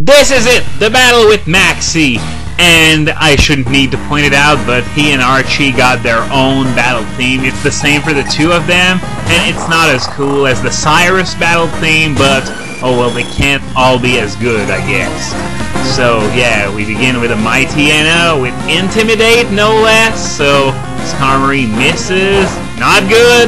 This is it, the battle with Maxie. And I shouldn't need to point it out, but he and Archie got their own battle theme. It's the same for the two of them, and it's not as cool as the Cyrus battle theme, but oh well, they can't all be as good, I guess. So yeah, we begin with a Mighty Anna with Intimidate, no less. So Skarmory misses, not good.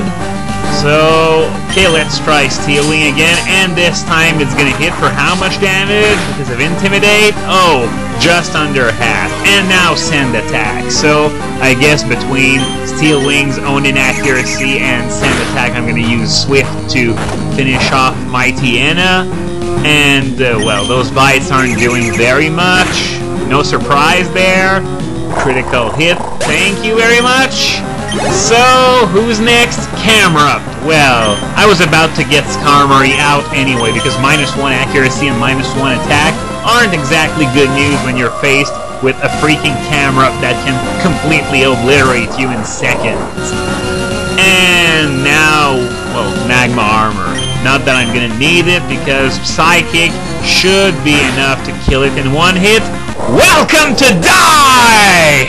So, okay, let's try Stealing again, and this time it's gonna hit for how much damage because of Intimidate? Oh, just under half. And now Send Attack. So, I guess between Steel Wing's own inaccuracy and Send Attack, I'm gonna use Swift to finish off Mighty Anna. And, well, those bites aren't doing very much. No surprise there. Critical hit, thank you very much. So, who's next? Camera. Well, I was about to get Skarmory out anyway, because -1 accuracy and -1 attack aren't exactly good news when you're faced with a freaking camera that can completely obliterate you in seconds. And now, well, Magma Armor. Not that I'm gonna need it, because Psychic should be enough to kill it in one hit. Welcome to die!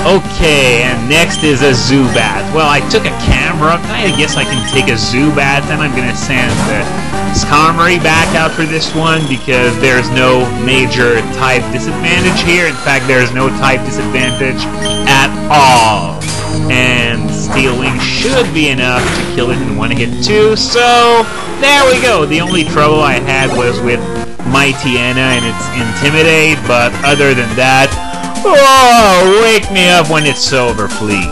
Okay, and next is a Zubat. Well, I took a camera. I guess I can take a Zubat, and I'm gonna send Skarmory back out for this one because there's no major type disadvantage here. In fact, there's no type disadvantage at all. And Steel Wing should be enough to kill it in one hit too. So there we go. The only trouble I had was with Mighty Anna and its Intimidate, but other than that, oh, wake me up when it's over, please.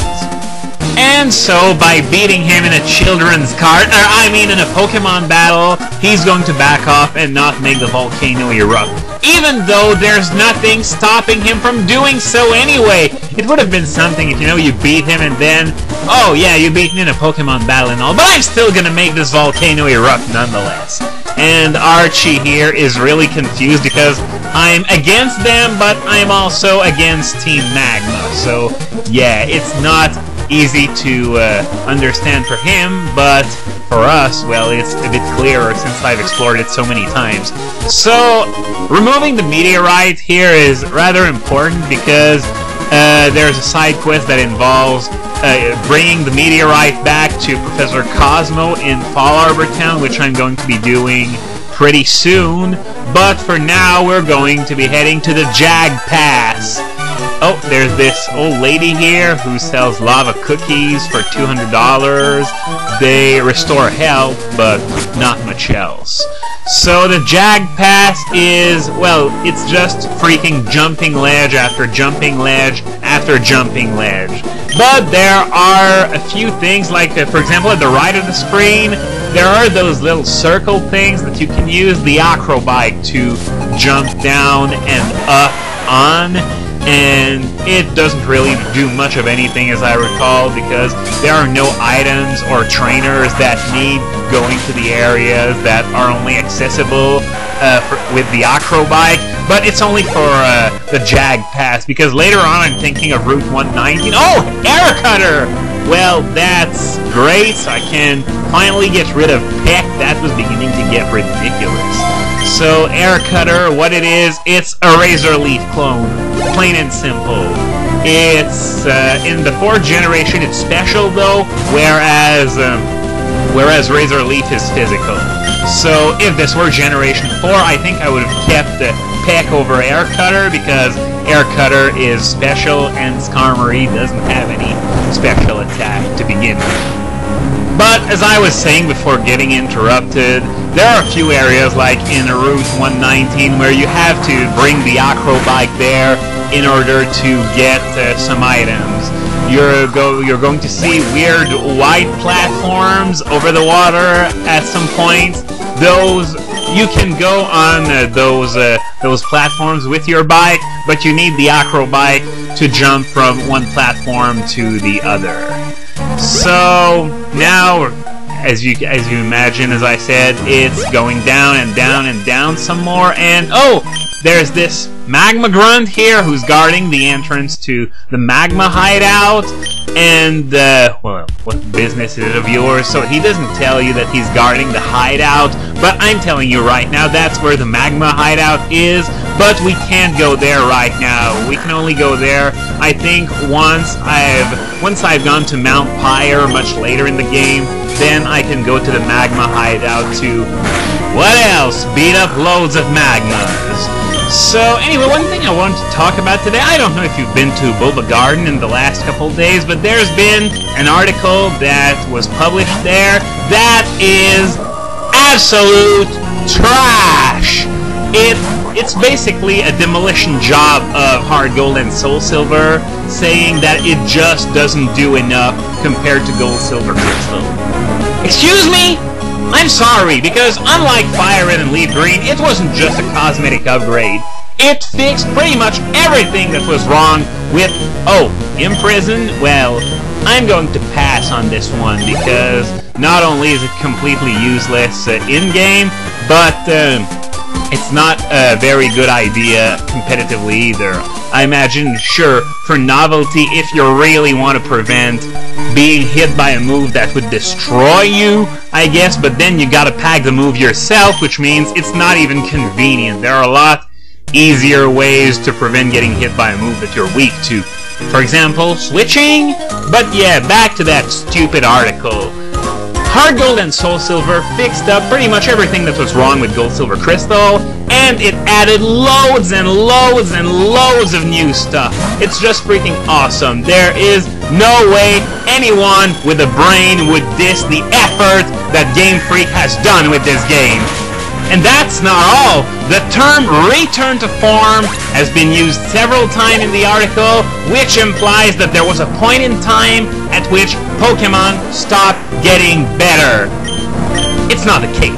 And so, by beating him in a children's cart, in a Pokemon battle, he's going to back off and not make the volcano erupt. Even though there's nothing stopping him from doing so anyway. It would have been something if, you beat him and then, oh yeah, you beat me in a Pokemon battle and all, but I'm still gonna make this volcano erupt nonetheless. And Archie here is really confused because I'm against them, but I'm also against Team Magma. So, yeah, it's not easy to understand for him, but for us, well, it's a bit clearer since I've explored it so many times. So, removing the meteorite here is rather important because there's a side quest that involves bringing the meteorite back to Professor Cosmo in Fall Arbor Town, which I'm going to be doing pretty soon. But for now, we're going to be heading to the Jag Pass. Oh, there's this old lady here who sells lava cookies for $200. They restore health, but not much else. So the Jag Pass is, well, it's just freaking jumping ledge after jumping ledge after jumping ledge. But there are a few things, like, for example, at the right of the screen, there are those little circle things that you can use the acrobike to jump down and up on. And it doesn't really do much of anything, as I recall, because there are no items or trainers that need going to the areas that are only accessible with the acrobike. But it's only for the Jag Pass, because later on I'm thinking of Route 119. Oh, Air Cutter! Well, that's great. I can finally get rid of Peck. That was beginning to get ridiculous. So, Air Cutter, what it is, it's a Razor Leaf clone. Plain and simple. It's, in the 4th generation, it's special, though, whereas Razor Leaf is physical. So, if this were Generation 4, I think I would have kept the Peck over Air Cutter, because Air Cutter is special, and Skarmory doesn't have any special attack to begin with. But, as I was saying before getting interrupted, there are a few areas, like in Route 119, where you have to bring the acrobike there in order to get some items. You're going to see weird white platforms over the water at some point. You can go on those platforms with your bike, but you need the acrobike to jump from one platform to the other. So now, as you imagine, as I said, it's going down and down and down some more, and oh, there's this Magma Grunt here who's guarding the entrance to the Magma Hideout, and, well, what business is it of yours? So he doesn't tell you that he's guarding the hideout, but I'm telling you right now, that's where the magma hideout is, but we can't go there right now. We can only go there, I think, once I've gone to Mount Pyre much later in the game, then I can go to the magma hideout to, what else? Beat up loads of magmas. So, anyway, one thing I wanted to talk about today, I don't know if you've been to Bulbagarden in the last couple of days, but there's been an article that was published there that is absolute trash. It's basically a demolition job of Hard Gold and Soul Silver, saying that it just doesn't do enough compared to Gold, Silver, Crystal. Excuse me? I'm sorry, because unlike Fire Red and Leaf Green, it wasn't just a cosmetic upgrade. It fixed pretty much everything that was wrong with... Oh, Imprison? Well, I'm going to pass on this one, because not only is it completely useless in-game, but it's not a very good idea competitively either. I imagine, sure, for novelty, if you really want to prevent being hit by a move that would destroy you, I guess, but then you gotta pack the move yourself, which means it's not even convenient. There are a lot easier ways to prevent getting hit by a move that you're weak to. For example, switching? But yeah, back to that stupid article. Hard Gold and Soul Silver fixed up pretty much everything that was wrong with Gold, Silver, Crystal, and it added loads and loads and loads of new stuff. It's just freaking awesome. There is no way anyone with a brain would diss the effort that Game Freak has done with this game. And that's not all. The term return to form has been used several times in the article, which implies that there was a point in time at which Pokémon stopped getting better. It's not the case.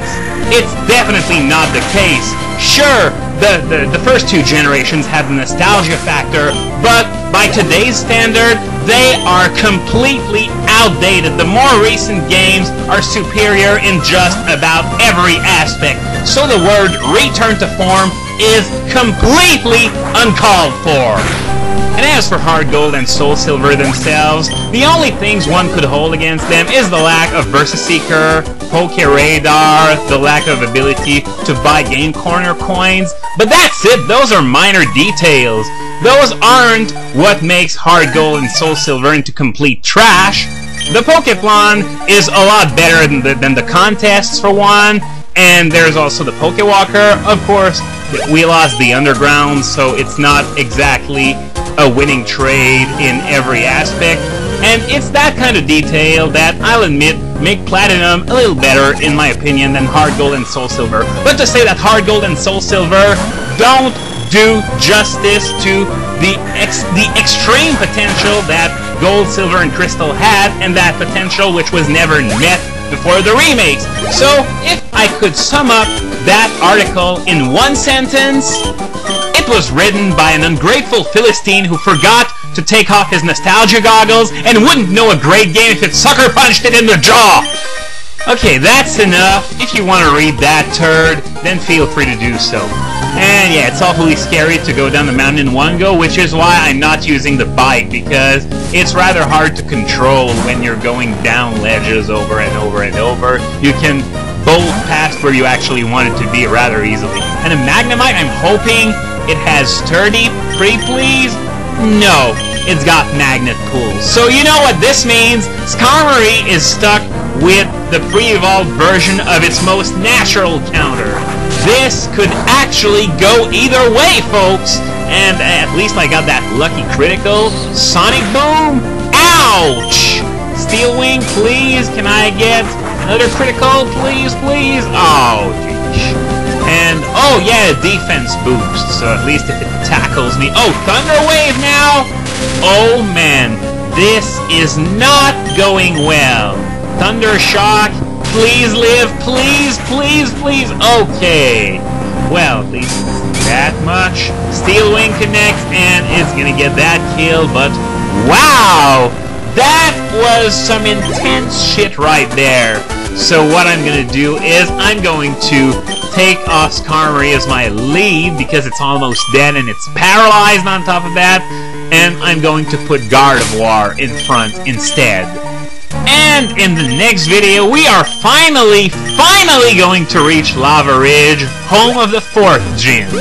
It's definitely not the case. Sure, the first two generations had the nostalgia factor, but by today's standard, they are completely outdated. The more recent games are superior in just about every aspect. So the word return to form is completely uncalled for. And as for Hard Gold and Soul Silver themselves, the only things one could hold against them is the lack of Versus Seeker, Poke Radar, the lack of ability to buy Game Corner coins, but that's it, those are minor details. Those aren't what makes Hard Gold and Soul Silver into complete trash. The Poképlan is a lot better than the contests for one, and there's also the Pokewalker. Of course, we lost the Underground, so it's not exactly a winning trade in every aspect, and it's that kind of detail that, I'll admit, make Platinum a little better, in my opinion, than Hard Gold and Soul Silver. But to say that Hard Gold and Soul Silver don't do justice to the extreme potential that Gold, Silver, and Crystal had, and that potential which was never met before the remakes. So, if I could sum up that article in one sentence, it was written by an ungrateful Philistine who forgot to take off his nostalgia goggles and wouldn't know a great game if it sucker punched it in the jaw. Okay, that's enough. If you want to read that turd, then feel free to do so. And yeah, it's awfully scary to go down the mountain in one go, which is why I'm not using the bike, because it's rather hard to control when you're going down ledges over and over and over. You can bolt past where you actually want it to be rather easily. And a Magnemite, I'm hoping it has sturdy, pretty please? No, it's got magnet pulls. So you know what this means? Skarmory is stuck with the pre-evolved version of its most natural counter. This could actually go either way, folks. And at least I got that lucky critical. Sonic Boom? Ouch! Steel Wing, please. Can I get another critical, please, please? Oh, geez. And, oh yeah, defense boost. So at least if it tackles me. Oh, Thunder Wave now? Oh man, this is not going well. Thunder Shock. Please live, please, please, please. Okay. Well, at least it's that much. Steel Wing connects, and it's gonna get that kill, but wow! That was some intense shit right there. So what I'm gonna do is I'm going to take Skarmory as my lead because it's almost dead and it's paralyzed on top of that. and I'm going to put Gardevoir in front instead. And in the next video, we are finally going to reach Lava Ridge, home of the 4th gym.